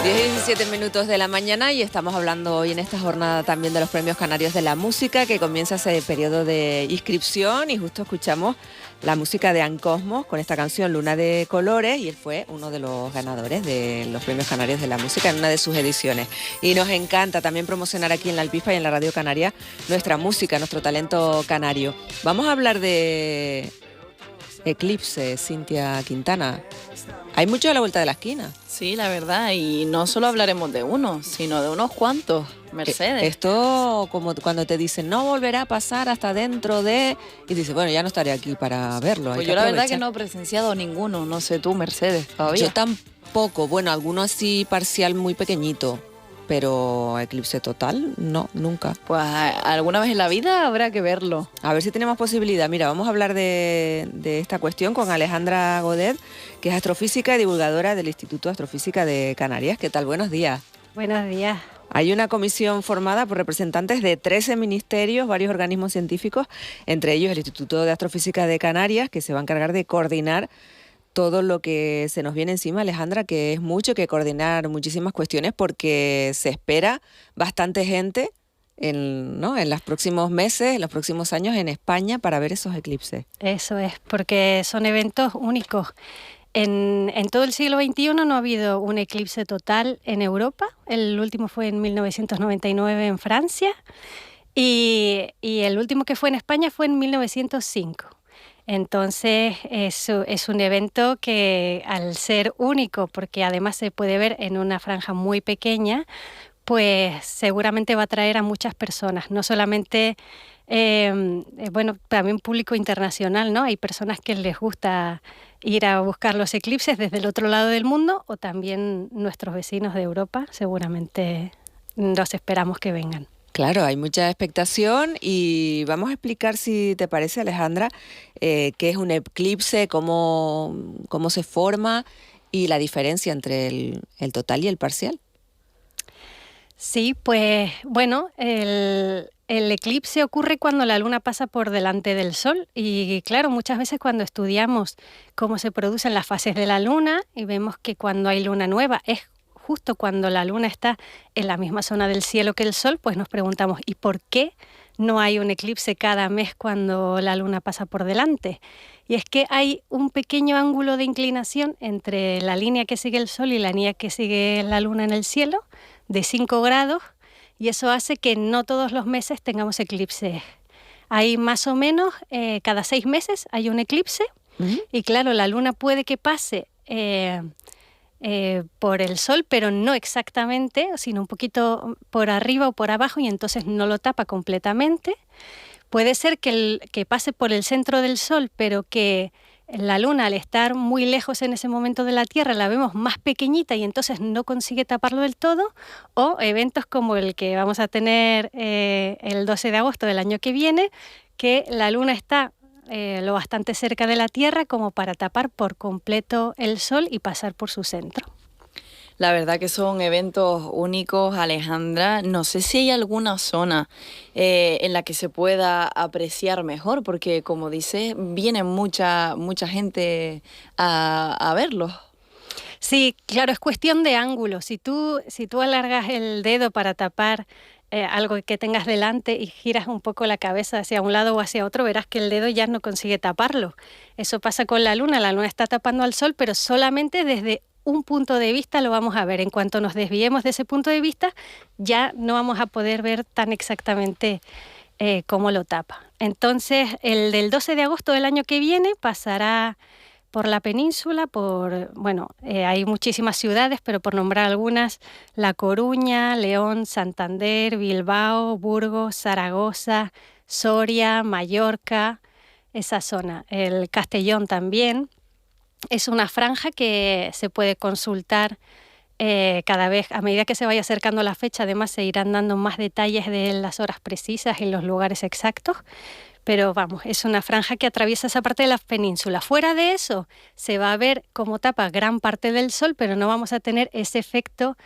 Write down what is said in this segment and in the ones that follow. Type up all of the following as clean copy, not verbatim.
10:17 de la mañana y estamos hablando hoy en esta jornada también de los Premios Canarios de la Música, que comienza ese periodo de inscripción, y justo escuchamos la música de An Cosmos con esta canción Luna de Colores, y él fue uno de los ganadores de los Premios Canarios de la Música en una de sus ediciones. Y nos encanta también promocionar aquí en la Alpispa y en la Radio Canaria nuestra música, nuestro talento canario. Vamos a hablar de eclipse, Cintia Quintana. Hay mucho a la vuelta de la esquina. Sí, la verdad, y no solo hablaremos de uno, sino de unos cuantos, Mercedes. Esto como cuando te dicen, no volverá a pasar hasta dentro de... Y dices, bueno, ya no estaré aquí para verlo. Pues yo la verdad que no he presenciado ninguno, no sé tú, Mercedes, todavía. Yo tampoco, bueno, alguno así parcial muy pequeñito, pero eclipse total, no, nunca. Pues alguna vez en la vida habrá que verlo. A ver si tenemos posibilidad. Mira, vamos a hablar de esta cuestión con Alejandra Godet, que es astrofísica y divulgadora del Instituto de Astrofísica de Canarias. ¿Qué tal? Buenos días. Buenos días. Hay una comisión formada por representantes de 13 ministerios, varios organismos científicos, entre ellos el Instituto de Astrofísica de Canarias, que se va a encargar de coordinar todo lo que se nos viene encima, Alejandra, que es mucho que coordinar muchísimas cuestiones, porque se espera bastante gente en los próximos meses, en los próximos años en España para ver esos eclipses. Eso es, porque son eventos únicos. En todo el siglo XXI no ha habido un eclipse total en Europa. El último fue en 1999 en Francia y el último que fue en España fue en 1905. Entonces es un evento que, al ser único, porque además se puede ver en una franja muy pequeña, pues seguramente va a atraer a muchas personas, no solamente, también público internacional, ¿no? Hay personas que les gusta ir a buscar los eclipses desde el otro lado del mundo, o también nuestros vecinos de Europa, seguramente los esperamos que vengan. Claro, hay mucha expectación y vamos a explicar, si te parece, Alejandra, qué es un eclipse, cómo se forma y la diferencia entre el total y el parcial. Sí, pues bueno, el eclipse ocurre cuando la luna pasa por delante del sol, y claro, muchas veces cuando estudiamos cómo se producen las fases de la luna y vemos que cuando hay luna nueva es justo cuando la luna está en la misma zona del cielo que el sol, pues nos preguntamos, ¿y por qué no hay un eclipse cada mes cuando la luna pasa por delante? Y es que hay un pequeño ángulo de inclinación entre la línea que sigue el sol y la línea que sigue la luna en el cielo, de 5 grados, y eso hace que no todos los meses tengamos eclipses. Hay más o menos, cada 6 meses hay un eclipse, y claro, la luna puede que pase por el sol, pero no exactamente, sino un poquito por arriba o por abajo, y entonces no lo tapa completamente. Puede ser que pase por el centro del sol, pero que la luna, al estar muy lejos en ese momento de la Tierra, la vemos más pequeñita y entonces no consigue taparlo del todo, o eventos como el que vamos a tener el 12 de agosto del año que viene, que la luna está lo bastante cerca de la Tierra como para tapar por completo el sol y pasar por su centro. La verdad que son eventos únicos, Alejandra. No sé si hay alguna zona en la que se pueda apreciar mejor, porque como dices, viene mucha gente a verlos. Sí, claro, es cuestión de ángulo. Si tú alargas el dedo para tapar algo que tengas delante y giras un poco la cabeza hacia un lado o hacia otro, verás que el dedo ya no consigue taparlo. Eso pasa con la luna está tapando al sol, pero solamente desde un punto de vista lo vamos a ver. En cuanto nos desviemos de ese punto de vista, ya no vamos a poder ver tan exactamente cómo lo tapa. Entonces, el del 12 de agosto del año que viene pasará por la península, hay muchísimas ciudades, pero por nombrar algunas: La Coruña, León, Santander, Bilbao, Burgos, Zaragoza, Soria, Mallorca, esa zona. El Castellón también. Es una franja que se puede consultar cada vez, a medida que se vaya acercando la fecha. Además, se irán dando más detalles de las horas precisas y los lugares exactos. Pero vamos, es una franja que atraviesa esa parte de la península. Fuera de eso, se va a ver cómo tapa gran parte del sol, pero no vamos a tener ese efecto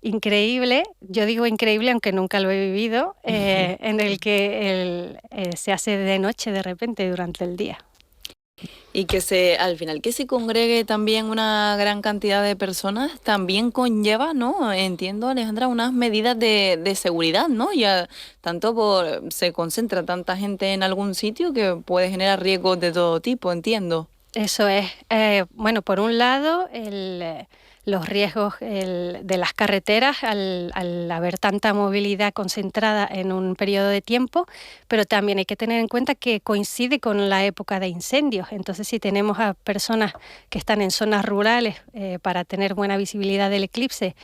increíble, yo digo increíble aunque nunca lo he vivido, en el que se hace de noche de repente durante el día. Y al final que se congregue también una gran cantidad de personas también conlleva, ¿no? Entiendo, Alejandra, unas medidas de seguridad, ¿no? Ya se concentra tanta gente en algún sitio que puede generar riesgos de todo tipo, entiendo. Eso es. Bueno, por un lado, los riesgos de las carreteras al haber tanta movilidad concentrada en un periodo de tiempo, pero también hay que tener en cuenta que coincide con la época de incendios. Entonces, si tenemos a personas que están en zonas rurales para tener buena visibilidad del eclipse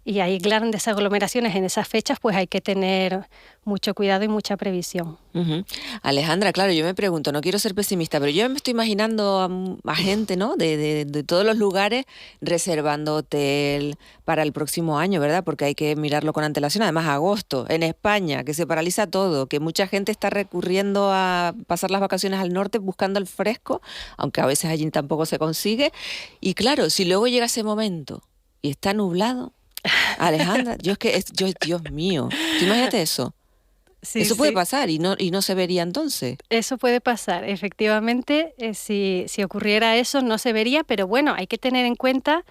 y hay grandes aglomeraciones en esas fechas, pues hay que tener mucho cuidado y mucha previsión. Uh-huh. Alejandra, claro, yo me pregunto, no quiero ser pesimista, pero yo me estoy imaginando a gente, ¿no? De todos los lugares reservando hotel para el próximo año, ¿verdad? Porque hay que mirarlo con antelación. Además, agosto, en España, que se paraliza todo, que mucha gente está recurriendo a pasar las vacaciones al norte buscando el fresco, aunque a veces allí tampoco se consigue. Y claro, si luego llega ese momento y está nublado, Alejandra, Dios mío, ¿tú imagínate eso? Sí, Eso puede sí. pasar y no se vería entonces. Eso puede pasar, efectivamente, si ocurriera eso no se vería, pero bueno, hay que tener en cuenta,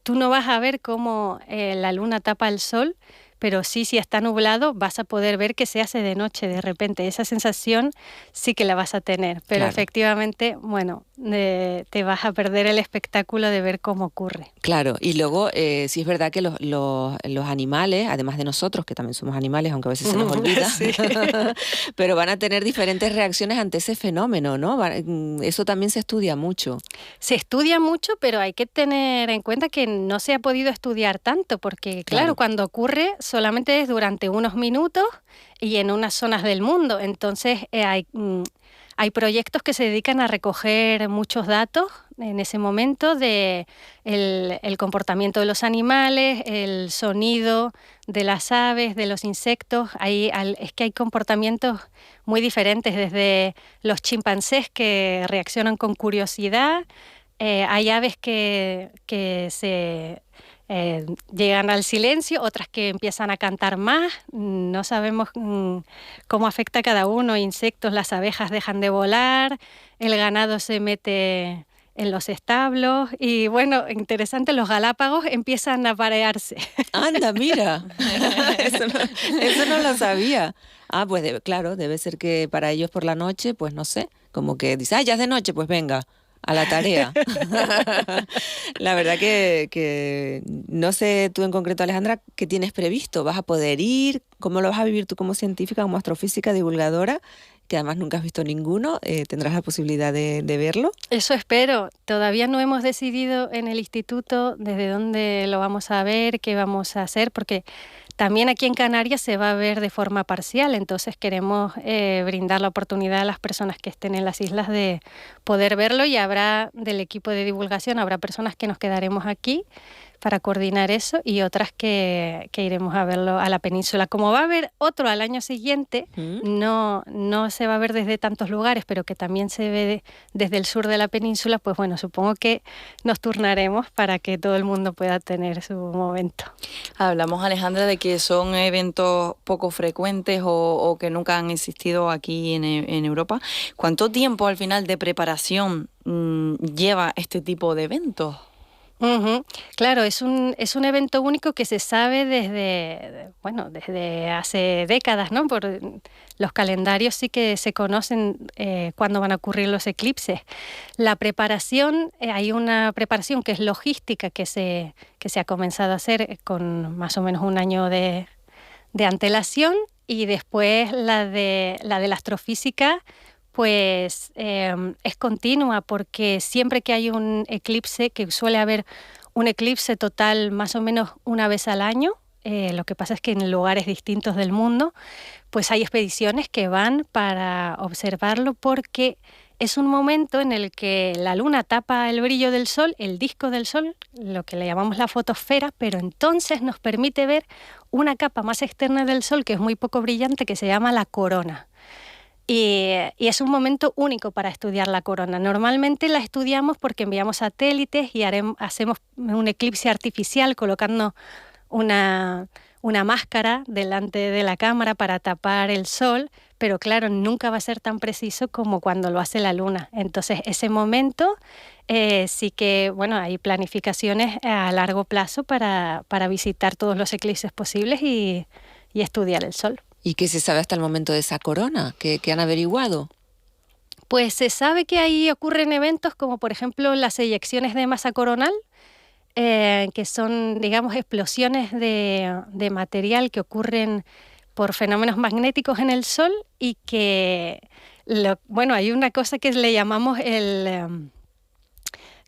tú no vas a ver cómo la luna tapa el sol, pero sí, si está nublado, vas a poder ver que se hace de noche de repente. Esa sensación sí que la vas a tener, pero Claro. efectivamente, bueno, te vas a perder el espectáculo de ver cómo ocurre. Claro, y luego sí es verdad que los animales, además de nosotros, que también somos animales, aunque a veces se nos olvida, Sí. pero van a tener diferentes reacciones ante ese fenómeno, ¿no? Eso también se estudia mucho. Se estudia mucho, pero hay que tener en cuenta que no se ha podido estudiar tanto, porque claro, cuando ocurre solamente es durante unos minutos y en unas zonas del mundo. Entonces hay proyectos que se dedican a recoger muchos datos en ese momento de el comportamiento de los animales, el sonido de las aves, de los insectos. Es que hay comportamientos muy diferentes, desde los chimpancés que reaccionan con curiosidad, hay aves que se llegan al silencio, otras que empiezan a cantar más. No sabemos cómo afecta a cada uno. Insectos, las abejas dejan de volar, el ganado se mete en los establos y bueno, interesante, los galápagos empiezan a parearse. Anda, mira, eso no lo sabía. Ah, pues claro, debe ser que para ellos por la noche, pues no sé, como que dice, ya es de noche, pues venga, a la tarea. La verdad que no sé tú en concreto, Alejandra, ¿qué tienes previsto? ¿Vas a poder ir? ¿Cómo lo vas a vivir tú como científica, como astrofísica, divulgadora? Que además nunca has visto ninguno, ¿tendrás la posibilidad de verlo? Eso espero. Todavía no hemos decidido en el instituto desde dónde lo vamos a ver, qué vamos a hacer, porque también aquí en Canarias se va a ver de forma parcial, entonces queremos brindar la oportunidad a las personas que estén en las islas de poder verlo y habrá del equipo de divulgación, habrá personas que nos quedaremos aquí para coordinar eso y otras que iremos a verlo a la península. Como va a haber otro al año siguiente, no se va a ver desde tantos lugares, pero que también se ve desde el sur de la península, pues bueno, supongo que nos turnaremos para que todo el mundo pueda tener su momento. Hablamos, Alejandra, de que son eventos poco frecuentes o que nunca han existido aquí en Europa. ¿Cuánto tiempo al final de preparación lleva este tipo de eventos? Uh-huh. Claro, es un evento único que se sabe desde hace décadas, ¿no? Por los calendarios sí que se conocen cuándo van a ocurrir los eclipses. La preparación, hay una preparación que es logística que se ha comenzado a hacer con más o menos un año de antelación y después la de la astrofísica pues es continua porque siempre que hay un eclipse, que suele haber un eclipse total más o menos una vez al año, lo que pasa es que en lugares distintos del mundo, pues hay expediciones que van para observarlo porque es un momento en el que la luna tapa el brillo del sol, el disco del sol, lo que le llamamos la fotosfera, pero entonces nos permite ver una capa más externa del sol que es muy poco brillante que se llama la corona. Y es un momento único para estudiar la corona. Normalmente la estudiamos porque enviamos satélites y hacemos un eclipse artificial colocando una una máscara delante de la cámara para tapar el sol, pero claro, nunca va a ser tan preciso como cuando lo hace la luna. Entonces, ese momento sí que, bueno, hay planificaciones a largo plazo para visitar todos los eclipses posibles y estudiar el sol. ¿Y qué se sabe hasta el momento de esa corona? ¿Qué han averiguado? Pues se sabe que ahí ocurren eventos como, por ejemplo, las eyecciones de masa coronal, que son, digamos, explosiones de material que ocurren por fenómenos magnéticos en el Sol y que, bueno, hay una cosa que le llamamos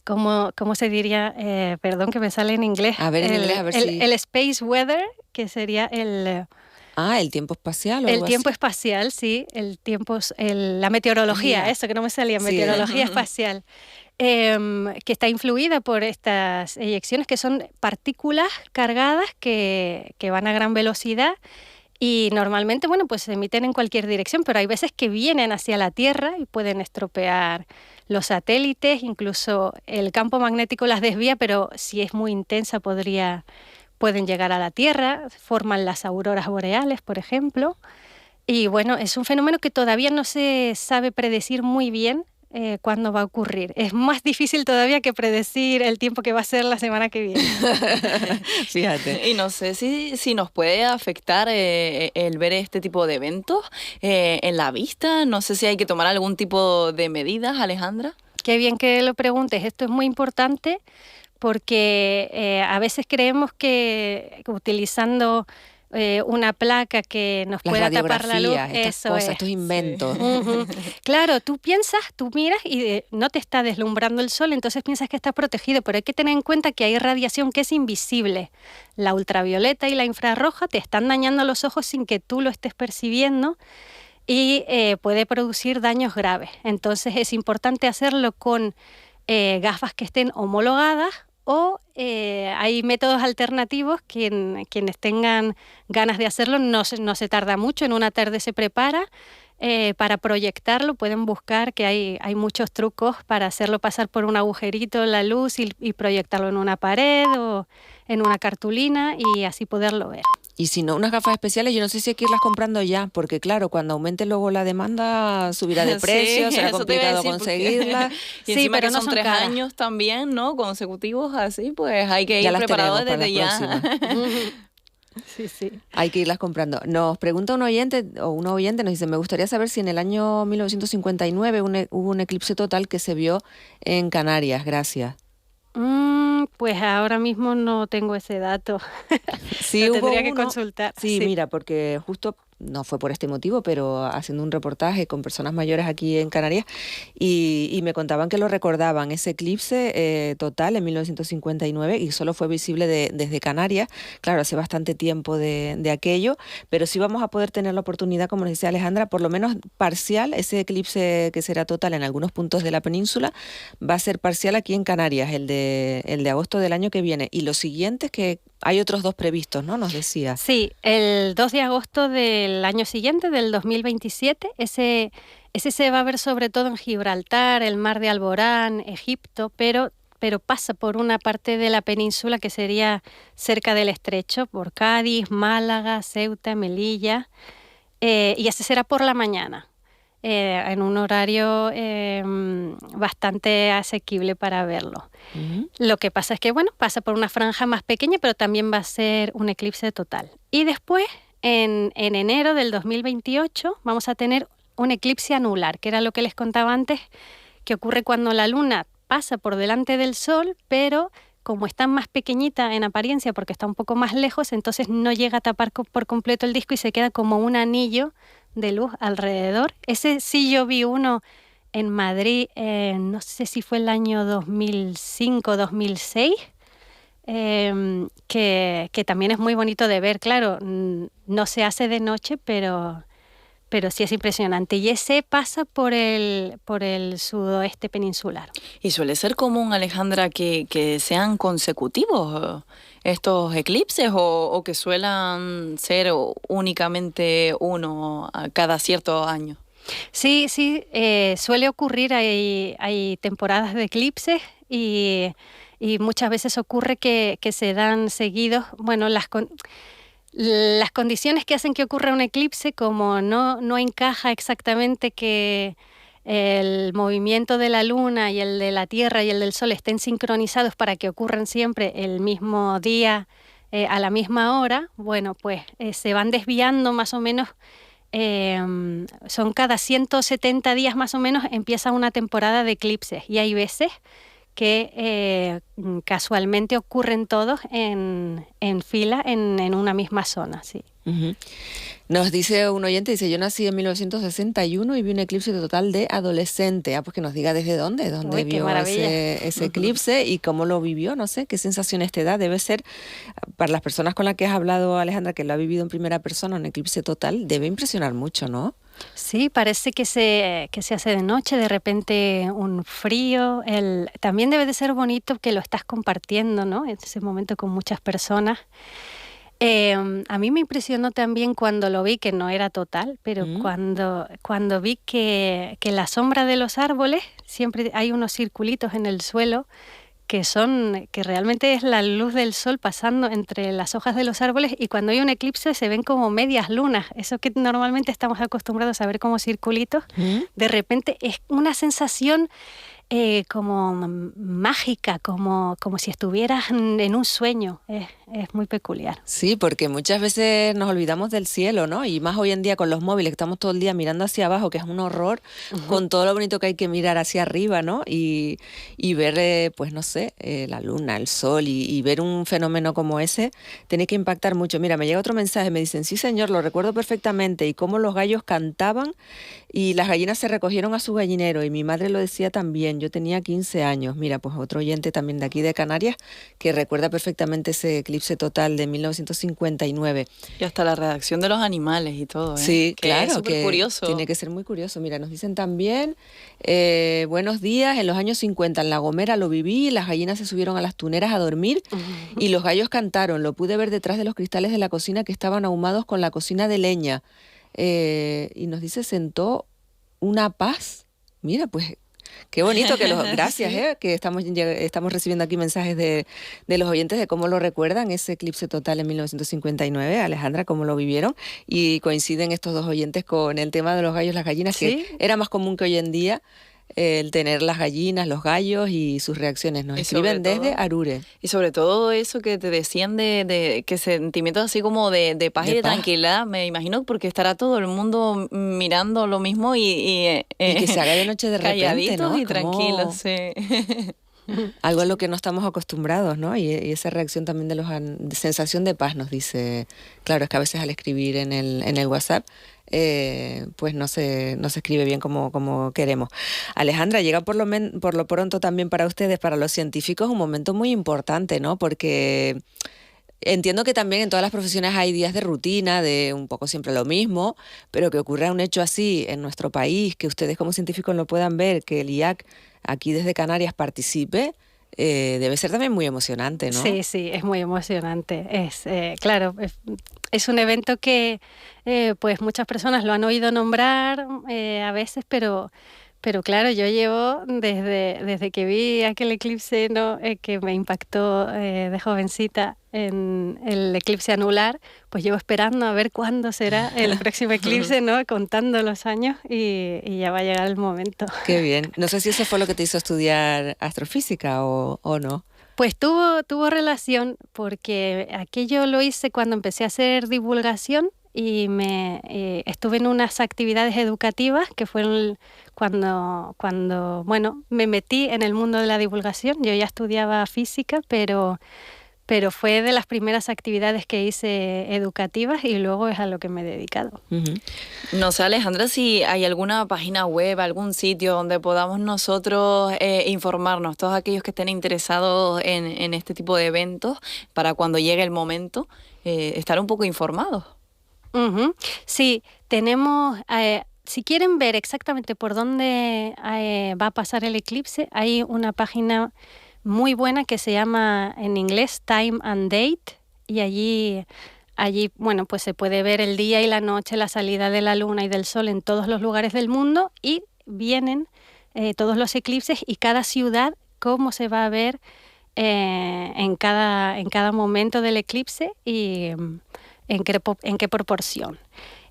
¿cómo se diría? Perdón que me sale en inglés. A ver, en inglés, a ver si... El space weather, que sería el tiempo espacial o el algo tiempo así. espacial, sí, la meteorología, eso que no me salía, Sí. meteorología espacial, que está influida por estas eyecciones, que son partículas cargadas que van a gran velocidad y normalmente, bueno, pues se emiten en cualquier dirección, pero hay veces que vienen hacia la Tierra y pueden estropear los satélites, incluso el campo magnético las desvía, pero si es muy intensa pueden llegar a la Tierra, forman las auroras boreales, por ejemplo. Y bueno, es un fenómeno que todavía no se sabe predecir muy bien cuándo va a ocurrir. Es más difícil todavía que predecir el tiempo que va a ser la semana que viene. Fíjate. Y no sé si nos puede afectar el ver este tipo de eventos en la vista. No sé si hay que tomar algún tipo de medidas, Alejandra. Qué bien que lo preguntes. Esto es muy importante porque a veces creemos que utilizando una placa que nos Las pueda tapar la luz, radiografías, estas eso cosas, es. estos inventos. Sí. Uh-huh. Claro, tú miras y no te está deslumbrando el sol, entonces piensas que está protegido, pero hay que tener en cuenta que hay radiación que es invisible. La ultravioleta y la infrarroja te están dañando los ojos sin que tú lo estés percibiendo y puede producir daños graves. Entonces es importante hacerlo con gafas que estén homologadas o hay métodos alternativos que quienes tengan ganas de hacerlo no se tarda mucho, en una tarde se prepara. Para proyectarlo pueden buscar que hay muchos trucos para hacerlo pasar por un agujerito la luz y proyectarlo en una pared o en una cartulina y así poderlo ver. Y si no, unas gafas especiales, yo no sé si hay que irlas comprando ya, porque claro, cuando aumente luego la demanda, subirá de precio, Sí, será eso te iba a complicado decir, conseguirlas. Y sí, pero pero no son son 3 caras. años también, ¿no? Consecutivos así, pues hay que Ya ir las preparado tenemos para desde las ya. próximas. Sí, sí. Hay que irlas comprando. Nos pregunta un oyente nos dice, me gustaría saber si en el año 1959 hubo un eclipse total que se vio en Canarias. Gracias. Pues ahora mismo no tengo ese dato. Sí, Lo hubo tendría que uno. consultar. Sí, mira, porque justo no fue por este motivo, pero haciendo un reportaje con personas mayores aquí en Canarias y me contaban que lo recordaban, ese eclipse total en 1959 y solo fue visible desde Canarias. Claro, hace bastante tiempo de aquello, pero sí vamos a poder tener la oportunidad, como nos dice Alejandra, por lo menos parcial, ese eclipse que será total en algunos puntos de la península, va a ser parcial aquí en Canarias, el de agosto del año que viene. Y los siguientes que hay otros 2 previstos, ¿no? Nos decía. Sí, el 2 de agosto del año siguiente, del 2027, ese se va a ver sobre todo en Gibraltar, el mar de Alborán, Egipto, pero pasa por una parte de la península que sería cerca del estrecho, por Cádiz, Málaga, Ceuta, Melilla, y ese será por la mañana. En un horario bastante asequible para verlo. Uh-huh. Lo que pasa es que, bueno, pasa por una franja más pequeña, pero también va a ser un eclipse total. Y después, en enero del 2028, vamos a tener un eclipse anular, que era lo que les contaba antes, que ocurre cuando la luna pasa por delante del Sol, pero como está más pequeñita en apariencia porque está un poco más lejos, entonces no llega a tapar por completo el disco y se queda como un anillo de luz alrededor. Ese sí yo vi uno en Madrid, no sé si fue el año 2005-2006, que también es muy bonito de ver. Claro, no se hace de noche, pero sí es impresionante. Y ese pasa por el sudoeste peninsular. Y suele ser común, Alejandra, que sean consecutivos estos eclipses o que suelan ser únicamente uno a cada cierto año. Sí, suele ocurrir, hay temporadas de eclipses y muchas veces ocurre que se dan seguidos. Bueno, Las condiciones que hacen que ocurra un eclipse, como no encaja exactamente que el movimiento de la Luna y el de la Tierra y el del Sol estén sincronizados para que ocurran siempre el mismo día, a la misma hora, bueno, pues se van desviando más o menos. Son cada 170 días más o menos empieza una temporada de eclipses, y hay veces que casualmente ocurren todos en fila en una misma zona, sí. Ujú. Nos dice un oyente, dice, yo nací en 1961 y vi un eclipse total de adolescente. Ah, pues que nos diga desde dónde Uy, qué vio maravilla. ese eclipse y cómo lo vivió, no sé, qué sensaciones te da. Debe ser, para las personas con las que has hablado, Alejandra, que lo ha vivido en primera persona, un eclipse total, debe impresionar mucho, ¿no? Sí, parece que se hace de noche, de repente un frío. También debe de ser bonito que lo estás compartiendo, ¿no? En ese momento con muchas personas. A mí me impresionó también cuando lo vi, que no era total, pero Mm. cuando vi que la sombra de los árboles, siempre hay unos circulitos en el suelo que realmente es la luz del sol pasando entre las hojas de los árboles, y cuando hay un eclipse se ven como medias lunas, eso que normalmente estamos acostumbrados a ver como circulitos, ¿Mm? de repente es una sensación como mágica, como si estuvieras en un sueño. Es muy peculiar. Sí, porque muchas veces nos olvidamos del cielo, ¿no? Y más hoy en día con los móviles, que estamos todo el día mirando hacia abajo, que es un horror, Ujú. con todo lo bonito que hay que mirar hacia arriba, ¿no? Y ver, pues no sé, la luna, el sol, y ver un fenómeno como ese, tiene que impactar mucho. Mira, me llega otro mensaje, me dicen, sí señor, lo recuerdo perfectamente, y cómo los gallos cantaban y las gallinas se recogieron a su gallinero, y mi madre lo decía también, yo tenía 15 años. Mira, pues otro oyente también de aquí de Canarias, que recuerda perfectamente ese eclipse total de 1959. Y hasta la redacción de los animales y todo, ¿eh? Sí, Que es claro, súper que tiene curioso. que ser muy curioso. Mira, nos dicen también, buenos días, en los años 50 en La Gomera lo viví, las gallinas se subieron a las tuneras a dormir y los gallos cantaron, lo pude ver detrás de los cristales de la cocina que estaban ahumados con la cocina de leña. Y nos dice, sentó una paz. Mira, pues qué bonito que los... Gracias, Sí. que estamos recibiendo aquí mensajes de los oyentes de cómo lo recuerdan, ese eclipse total en 1959. Alejandra, cómo lo vivieron. Y coinciden estos dos oyentes con el tema de los gallos, las gallinas, que Sí, era más común que hoy en día, el tener las gallinas, los gallos y sus reacciones. Nos Y sobre escriben desde todo, Arure, y sobre todo eso que te decían de que sentimientos así como de paz y de de paz. tranquilidad, me imagino, porque estará todo el mundo mirando lo mismo Y que se haga de noche de repente, calladitos ¿no? y tranquilos, Como sí. algo a lo sí. que no estamos acostumbrados, ¿no? Y esa reacción también de sensación de paz nos dice, claro, es que a veces al escribir en el WhatsApp, pues no se escribe bien como queremos. Alejandra, llega por lo pronto también para ustedes, para los científicos, un momento muy importante, ¿no? Porque entiendo que también en todas las profesiones hay días de rutina, de un poco siempre lo mismo, pero que ocurra un hecho así en nuestro país, que ustedes como científicos lo puedan ver, que el IAC aquí desde Canarias participe, debe ser también muy emocionante, ¿no? Sí, sí, es muy emocionante. Claro, es un evento que pues muchas personas lo han oído nombrar a veces, pero claro, yo llevo desde que vi aquel eclipse, ¿no? Que me impactó de jovencita en el eclipse anular, pues llevo esperando a ver cuándo será el próximo eclipse, ¿no? Contando los años, y ya va a llegar el momento. Qué bien. No sé si eso fue lo que te hizo estudiar astrofísica o no. Pues tuvo relación, porque aquello lo hice cuando empecé a hacer divulgación, y estuve en unas actividades educativas que fueron bueno, me metí en el mundo de la divulgación. Yo ya estudiaba física, pero fue de las primeras actividades que hice educativas, y luego es a lo que me he dedicado. Ujú. No sé, Alejandra, si hay alguna página web, algún sitio donde podamos nosotros informarnos, todos aquellos que estén interesados en este tipo de eventos, para cuando llegue el momento, estar un poco informados. Ujú. Sí, tenemos, si quieren ver exactamente por dónde va a pasar el eclipse, hay una página muy buena que se llama en inglés Time and Date, y allí, bueno, pues se puede ver el día y la noche, la salida de la luna y del sol en todos los lugares del mundo, y vienen todos los eclipses y cada ciudad, cómo se va a ver en cada momento del eclipse, y en qué proporción.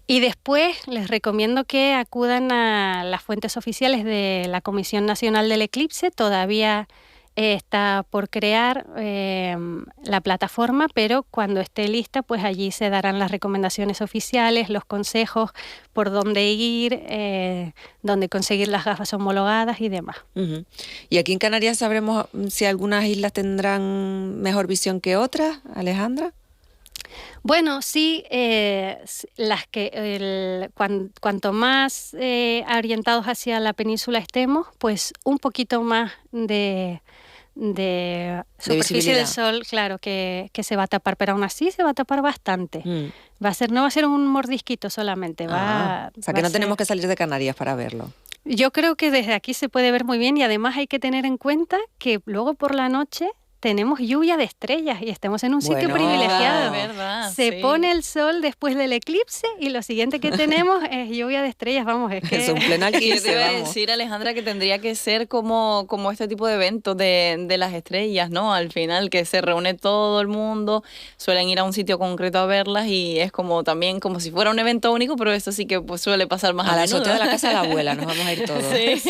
Y después les recomiendo que acudan a las fuentes oficiales de la Comisión Nacional del Eclipse. Todavía está por crear la plataforma, pero cuando esté lista, pues allí se darán las recomendaciones oficiales, los consejos por dónde ir, dónde conseguir las gafas homologadas y demás. Uh-huh. ¿Y aquí en Canarias sabremos si algunas islas tendrán mejor visión que otras, Alejandra? Bueno, sí, las que cuanto más orientados hacia la península estemos, pues un poquito más de superficie del sol, claro, que se va a tapar, pero aún así se va a tapar bastante. No va a ser un mordisquito solamente. O sea que no tenemos que salir de Canarias para verlo. Yo creo que desde aquí se puede ver muy bien y además hay que tener en cuenta que luego por la noche tenemos lluvia de estrellas y estamos en un sitio privilegiado. ¿Verdad? Se pone el sol después del eclipse y lo siguiente que tenemos es lluvia de estrellas. Vamos, es que... Es un pleno eclipse, te iba a decir, Alejandra, que tendría que ser como este tipo de eventos de las estrellas, ¿no? Al final, que se reúne todo el mundo, suelen ir a un sitio concreto a verlas y es como también como si fuera un evento único, pero eso sí que pues, suele pasar más a la menudo. azotea de la casa de la abuela, nos vamos a ir todos. Sí.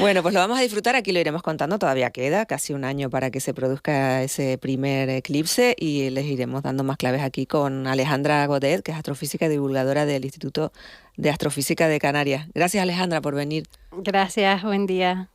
Bueno, pues lo vamos a disfrutar, aquí lo iremos contando, todavía queda casi un año para que se produzca ese primer eclipse y les iremos dando más claves aquí con Alejandra Godet, que es astrofísica y divulgadora del Instituto de Astrofísica de Canarias. Gracias, Alejandra, por venir. Gracias, buen día.